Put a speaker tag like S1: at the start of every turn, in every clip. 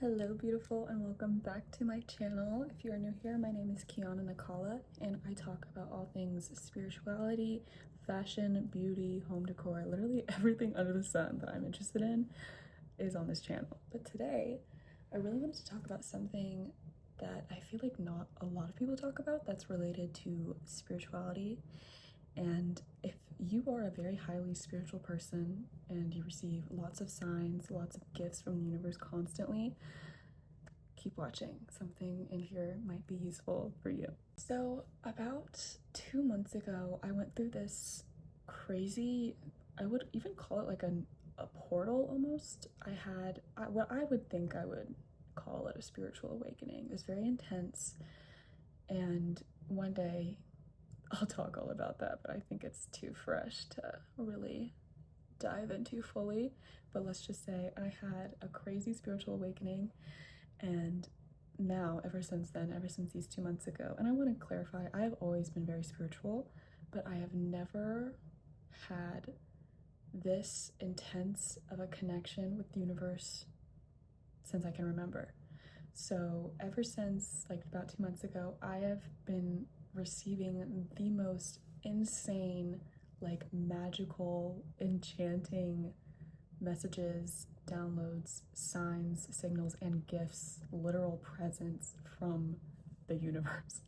S1: Hello beautiful and welcome back to my channel. If you are new here, my name is Kiana Nakala and I talk about all things spirituality, fashion, beauty, home decor, literally everything under the sun that I'm interested in is on this channel. But today I really wanted to talk about something that I feel like not a lot of people talk about that's related to spirituality. And if you are a very highly spiritual person and you receive lots of signs, lots of gifts from the universe constantly, keep watching. Something in here might be useful for you. So about 2 months ago, I went through this crazy, I would even call it like a portal almost. I had what I would think I would call it a spiritual awakening. It was very intense, and one day I'll talk all about that, but I think it's too fresh to really dive into fully. But let's just say I had a crazy spiritual awakening, and now ever since then, ever since these 2 months ago, and I want to clarify, I have always been very spiritual, but I have never had this intense of a connection with the universe since I can remember. So ever since like about 2 months ago, I have been receiving the most insane, like magical, enchanting messages, downloads, signs, signals, and gifts, literal presents from the universe.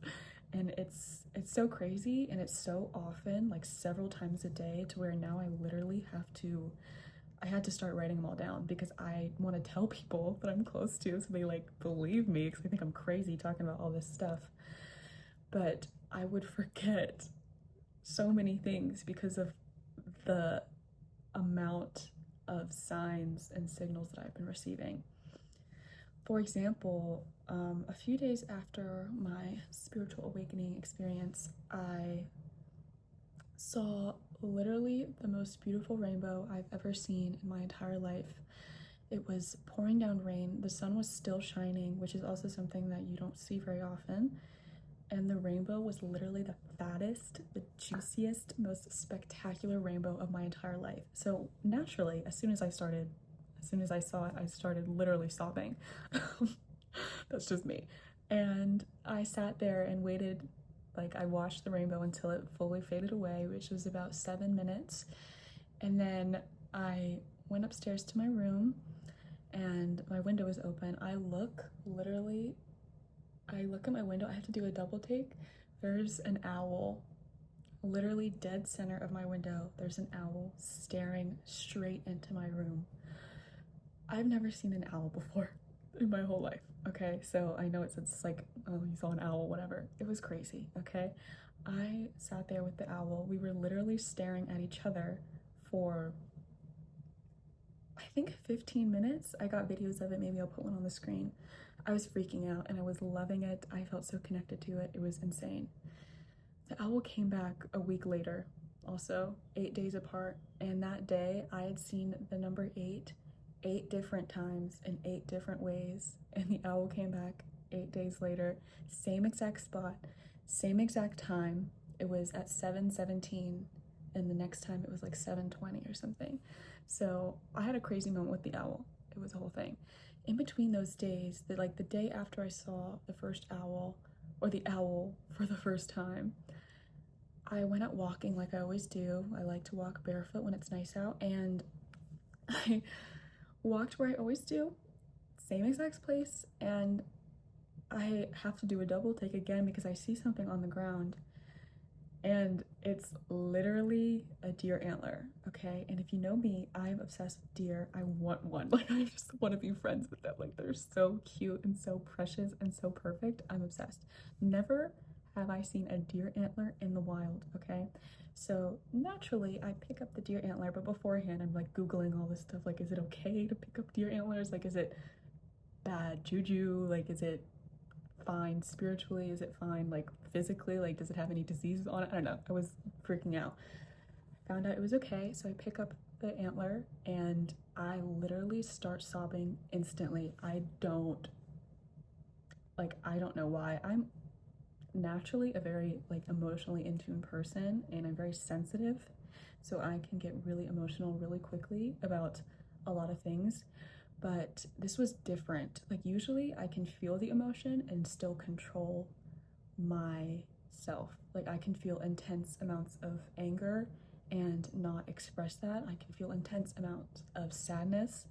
S1: And it's so crazy, and it's so often, like several times a day, to where now I literally I had to start writing them all down because I want to tell people that I'm close to so they like believe me, because they think I'm crazy talking about all this stuff. But I would forget so many things because of the amount of signs and signals that I've been receiving. For example, a few days after my spiritual awakening experience, I saw literally the most beautiful rainbow I've ever seen in my entire life. It was pouring down rain, the sun was still shining, which is also something that you don't see very often, and the rainbow was literally the fattest, the juiciest, most spectacular rainbow of my entire life. So naturally, as soon as I saw it, I started literally sobbing. That's just me. And I sat there and waited, like I watched the rainbow until it fully faded away, which was about 7 minutes. And then I went upstairs to my room and my window was open. I look at my window, I have to do a double take. There's an owl, literally dead center of my window. There's an owl staring straight into my room. I've never seen an owl before in my whole life, okay? So I know it's like, oh, you saw an owl, whatever. It was crazy, okay? I sat there with the owl. We were literally staring at each other for, I think 15 minutes. I got videos of it, maybe I'll put one on the screen. I was freaking out and I was loving it. I felt so connected to it. It was insane. The owl came back a week later, also 8 days apart. And that day I had seen the number 8 different times in 8 different ways. And the owl came back 8 days later, same exact spot, same exact time. It was at 7:17 and the next time it was like 7:20 or something. So I had a crazy moment with the owl. It was a whole thing. In between those days, the day after I saw the first owl, or the owl for the first time, I went out walking like I always do. I like to walk barefoot when it's nice out, and I walked where I always do, same exact place, and I have to do a double take again because I see something on the ground, and it's literally a deer antler, okay? And if you know me, I'm obsessed with deer. I want one. Like, I just want to be friends with them. Like, they're so cute and so precious and so perfect. I'm obsessed. Never have I seen a deer antler in the wild, okay? So naturally, I pick up the deer antler, but beforehand, I'm like Googling all this stuff. Like, is it okay to pick up deer antlers? Like, is it bad juju? Like, is it fine spiritually? Is it fine like physically? Like, does it have any diseases on it? I don't know. I was freaking out. I found out it was okay, so I pick up the antler and I literally start sobbing instantly. I don't know why. I'm naturally a very like emotionally in tune person, and I'm very sensitive, so I can get really emotional really quickly about a lot of things. but this was different. Like usually I can feel the emotion and still control myself. Like I can feel intense amounts of anger and not express that. I can feel intense amounts of sadness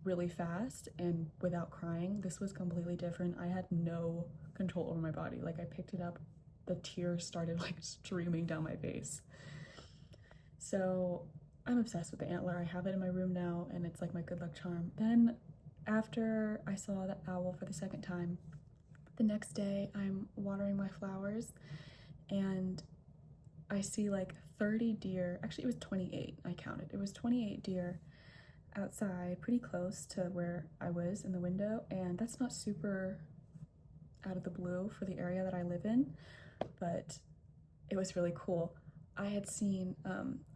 S1: really fast and without crying. This was completely different. I had no control over my body. Like I picked it up, the tears started like streaming down my face. So I'm obsessed with the antler. I have it in my room now and it's like my good luck charm. Then after I saw the owl for the second time, the next day I'm watering my flowers and I see like 30 deer. Actually, it was 28. I counted. It was 28 deer outside, pretty close to where I was in the window, and that's not super out of the blue for the area that I live in, but it was really cool. I had seen,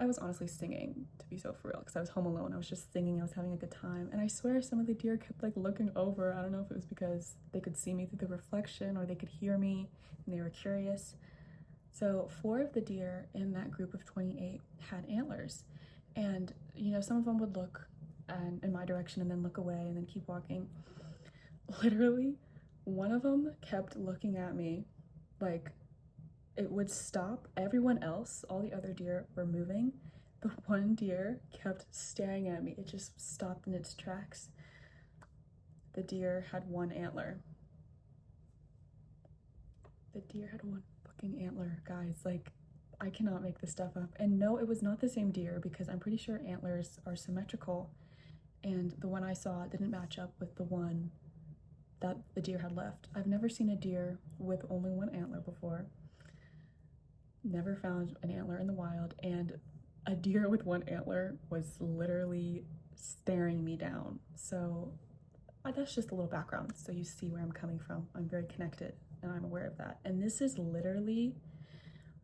S1: I was honestly singing, to be so for real, because I was home alone. I was just singing, I was having a good time, and I swear some of the deer kept like looking over. I don't know if it was because they could see me through the reflection or they could hear me and they were curious. So 4 of the deer in that group of 28 had antlers, and you know, some of them would look in my direction and then look away and then keep walking. Literally, one of them kept looking at me like it would stop. Everyone else, all the other deer were moving, but one deer kept staring at me. It just stopped in its tracks. The deer had 1 antler. The deer had 1 fucking antler, guys. Like, I cannot make this stuff up. And no, it was not the same deer because I'm pretty sure antlers are symmetrical, and the one I saw didn't match up with the one that the deer had left. I've never seen a deer with only 1 antler before. Never found an antler in the wild, and a deer with 1 antler was literally staring me down. So that's just a little background so you see where I'm coming from. I'm very connected and I'm aware of that. And this is literally,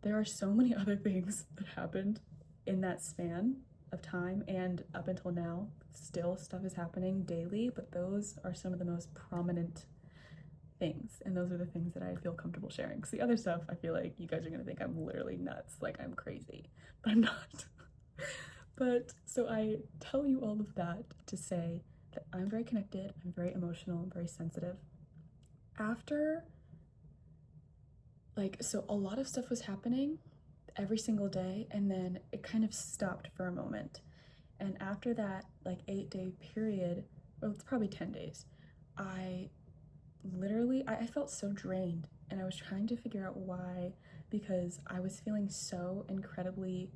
S1: there are so many other things that happened in that span of time, and up until now still stuff is happening daily, but those are some of the most prominent things, and those are the things that I feel comfortable sharing, because the other stuff I feel like you guys are gonna think I'm literally nuts, like I'm crazy, but I'm not. But so I tell you all of that to say that I'm very connected, I'm very emotional, I'm very sensitive. After, like, so a lot of stuff was happening every single day, and then it kind of stopped for a moment. And after that, like 8-day period, well, it's probably 10 days, I literally, I felt so drained, and I was trying to figure out why, because I was feeling so incredibly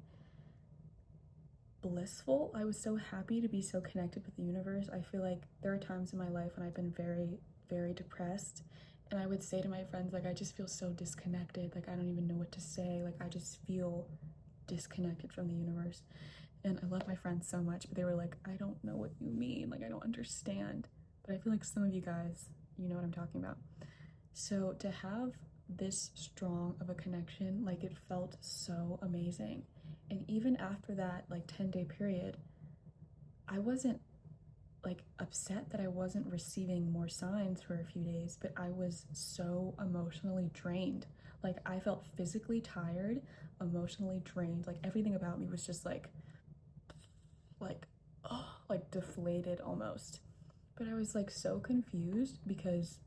S1: blissful. I was so happy to be so connected with the universe. I feel like there are times in my life when I've been very, very depressed, and I would say to my friends, like, I just feel so disconnected, like I don't even know what to say, like I just feel disconnected from the universe. And I love my friends so much, but they were like, I don't know what you mean, like I don't understand. But I feel like some of you guys, you know what I'm talking about. So to have this strong of a connection, like it felt so amazing. And even after that like 10-day period, I wasn't like upset that I wasn't receiving more signs for a few days, but I was so emotionally drained. Like I felt physically tired, emotionally drained, like everything about me was just like oh, like deflated almost. But I was like so confused because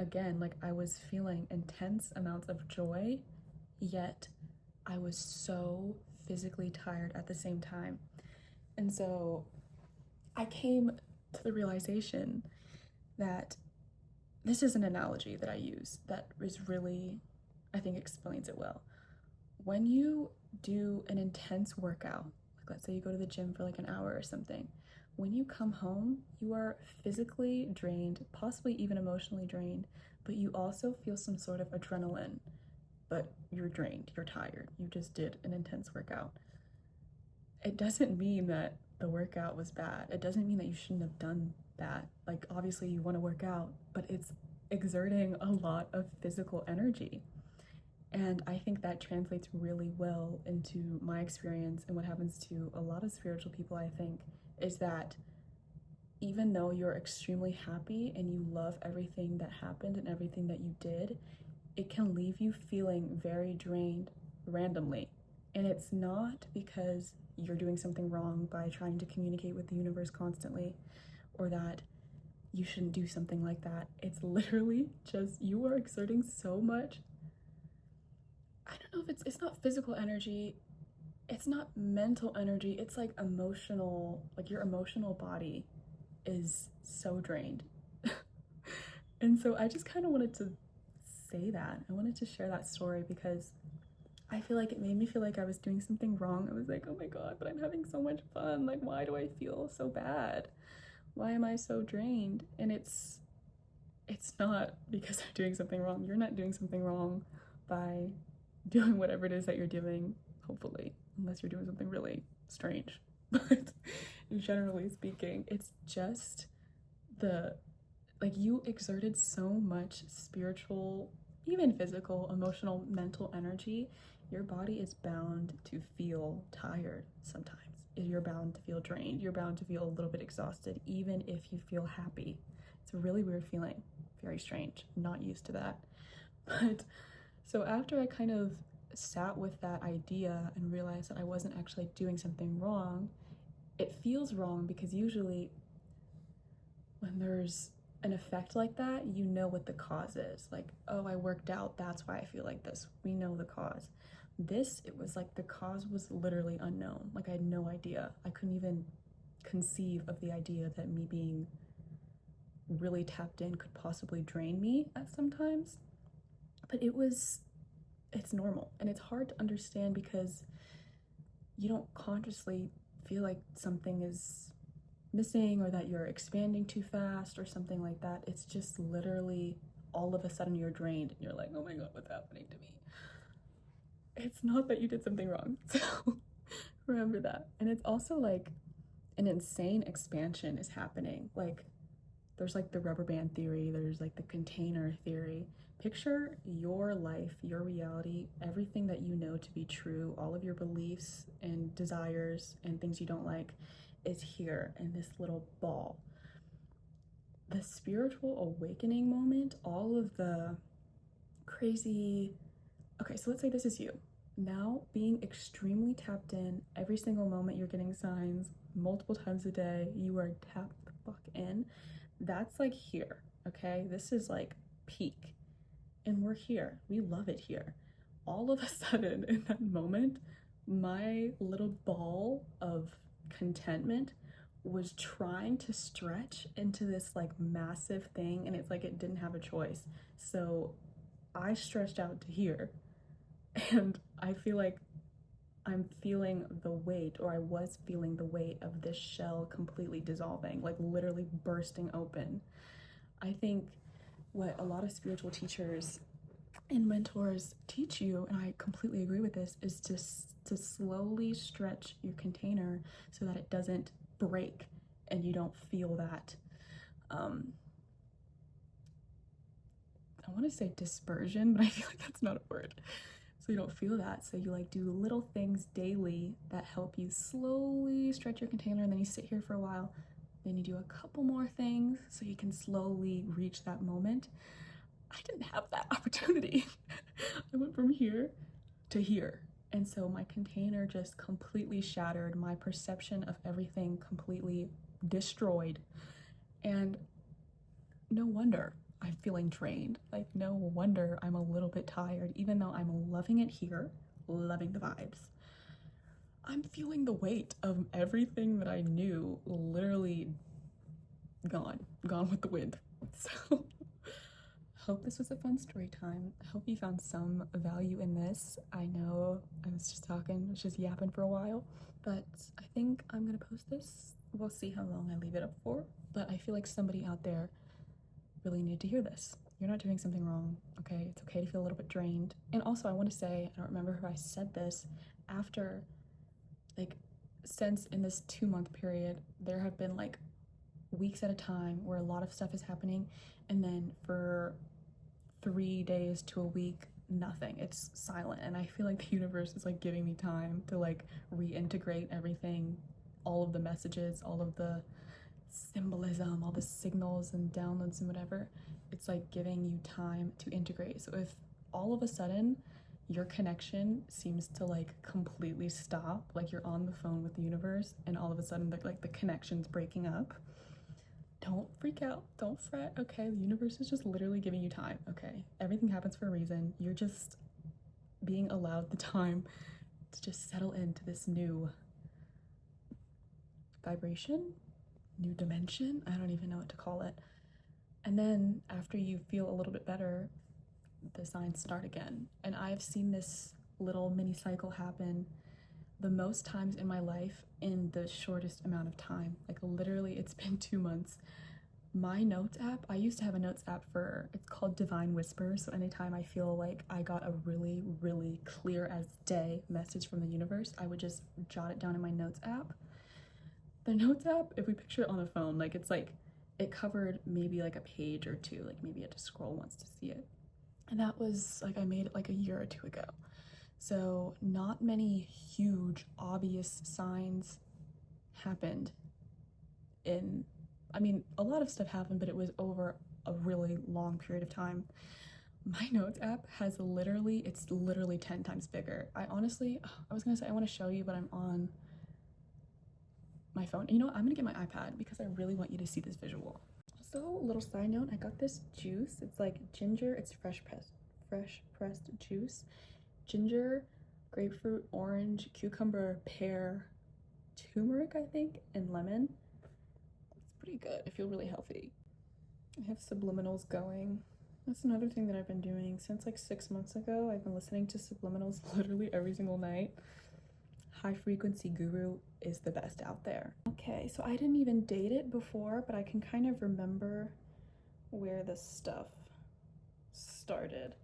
S1: again, like I was feeling intense amounts of joy, yet I was so physically tired at the same time. And so I came to the realization that this is an analogy that I use that is really, I think, explains it well. When you do an intense workout, like let's say you go to the gym for like an hour or something, when you come home, you are physically drained, possibly even emotionally drained, but you also feel some sort of adrenaline, but you're drained, you're tired, you just did an intense workout. It doesn't mean that the workout was bad. It doesn't mean that you shouldn't have done that. Like obviously you want to work out, but it's exerting a lot of physical energy. And I think that translates really well into my experience, and what happens to a lot of spiritual people, I think, is that even though you're extremely happy and you love everything that happened and everything that you did, it can leave you feeling very drained randomly. And it's not because you're doing something wrong by trying to communicate with the universe constantly, or that you shouldn't do something like that. It's literally just you are exerting so much. I don't know if it's not physical energy, it's not mental energy, it's like emotional, like your emotional body is so drained. And so I just kind of wanted to say that. I wanted to share that story because I feel like it made me feel like I was doing something wrong. I was like, oh my God, but I'm having so much fun. Like, why do I feel so bad? Why am I so drained? And it's not because I'm doing something wrong. You're not doing something wrong by doing whatever it is that you're doing, hopefully, unless you're doing something really strange. But generally speaking, it's just like you exerted so much spiritual, even physical, emotional, mental energy. Your body is bound to feel tired sometimes. You're bound to feel drained. You're bound to feel a little bit exhausted, even if you feel happy. It's a really weird feeling. Very strange. I'm not used to that. But so after I kind of sat with that idea and realized that I wasn't actually doing something wrong, it feels wrong because usually when there's an effect like that, you know what the cause is. Like, oh, I worked out, that's why I feel like this. We know the cause. This, it was like the cause was literally unknown. Like I had no idea. I couldn't even conceive of the idea that me being really tapped in could possibly drain me at sometimes. But it's normal. And it's hard to understand because you don't consciously feel like something is missing or that you're expanding too fast or something like that. It's just literally all of a sudden you're drained and you're like, oh my God, what's happening to me? It's not that you did something wrong. So remember that. And it's also like an insane expansion is happening. Like there's like the rubber band theory, there's like the container theory. Picture your life, your reality, everything that you know to be true, all of your beliefs and desires and things you don't like is here in this little ball. The spiritual awakening moment, all of the crazy, okay, so let's say this is you. Now being extremely tapped in, every single moment you're getting signs, multiple times a day, you are tapped the fuck in. That's like here, okay? This is like peak. And we're here. We love it here. All of a sudden, in that moment, my little ball of contentment was trying to stretch into this like massive thing, and it's like it didn't have a choice. So I stretched out to here, and I feel like I'm feeling the weight, or I was feeling the weight of this shell completely dissolving, like literally bursting open. I think what a lot of spiritual teachers and mentors teach you, and I completely agree with this, is to slowly stretch your container so that it doesn't break and you don't feel that I want to say dispersion, but I feel like that's not a word. So you don't feel that. So you like do little things daily that help you slowly stretch your container, and then you sit here for a while. Then you do a couple more things so you can slowly reach that moment. I didn't have that opportunity. I went from here to here. And so my container just completely shattered, my perception of everything completely destroyed. And no wonder I'm feeling drained. Like, no wonder I'm a little bit tired, even though I'm loving it here, loving the vibes. I'm feeling the weight of everything that I knew literally gone with the wind. So hope this was a fun story time. I hope you found some value in this. I know I was just yapping for a while, but I think I'm gonna post this. We'll see how long I leave it up for, but I feel like somebody out there really needed to hear this. You're not doing something wrong, okay? It's okay to feel a little bit drained. And also I want to say, I don't remember if I said this, after, like, since in this 2-month period, there have been like weeks at a time where a lot of stuff is happening, and then for 3 days to a week, nothing. It's silent. And I feel like the universe is like giving me time to like reintegrate everything, all of the messages, all of the symbolism, all the signals and downloads and whatever. It's like giving you time to integrate. So if all of a sudden your connection seems to like completely stop, like you're on the phone with the universe and all of a sudden like the connection's breaking up, don't freak out, don't fret, okay? The universe is just literally giving you time, okay? Everything happens for a reason. You're just being allowed the time to just settle into this new vibration, new dimension. I don't even know what to call it. And then after you feel a little bit better, the signs start again. And I've seen this little mini cycle happen the most times in my life in the shortest amount of time. Like literally it's been 2 months. My notes app, I used to have a notes app for, it's called Divine Whisper. So anytime I feel like I got a really, really clear as day message from the universe, I would just jot it down in my notes app. The notes app, if we picture it on a phone, like it's like, it covered maybe like a page or two, like maybe you had to scroll once to see it. And that was like, I made it like a year or two ago. So not many huge obvious signs happened in, I mean, a lot of stuff happened, but it was over a really long period of time. My notes app has literally, it's literally 10 times bigger. I honestly, I was gonna say I want to show you, but I'm on my phone. You know what? I'm gonna get my iPad because I really want you to see this visual. Also, little side note, I got this juice. It's like ginger, it's fresh pressed juice. Ginger, grapefruit, orange, cucumber, pear, turmeric, I think, and lemon. It's pretty good. I feel really healthy. I have subliminals going. That's another thing that I've been doing since like 6 months ago. I've been listening to subliminals literally every single night. High frequency guru is the best out there. Okay, so I didn't even date it before, but I can kind of remember where this stuff started.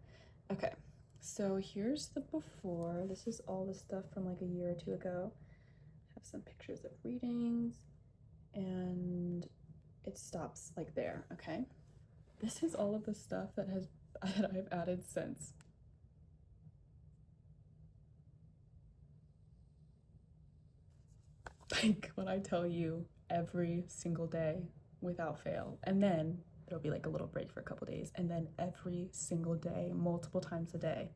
S1: Okay, so here's the before. This is all the stuff from like a year or two ago. I have some pictures of readings, and it stops like there, okay? This is all of the stuff that I've added since. Like when I tell you, every single day without fail. And then there'll be like a little break for a couple days, and then every single day, multiple times a day,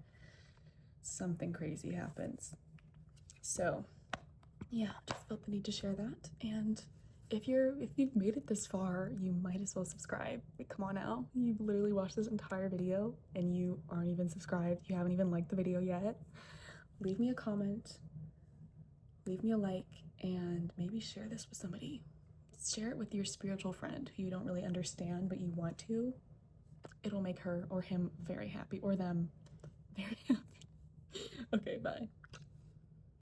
S1: something crazy happens. So yeah, just felt the need to share that. And if you've made it this far, you might as well subscribe. Like, come on now, you've literally watched this entire video and you aren't even subscribed. You haven't even liked the video yet. Leave me a comment, leave me a like, and maybe share this with somebody. Share it with your spiritual friend who you don't really understand but you want to. It'll make her or him very happy, or them very happy. Okay, bye.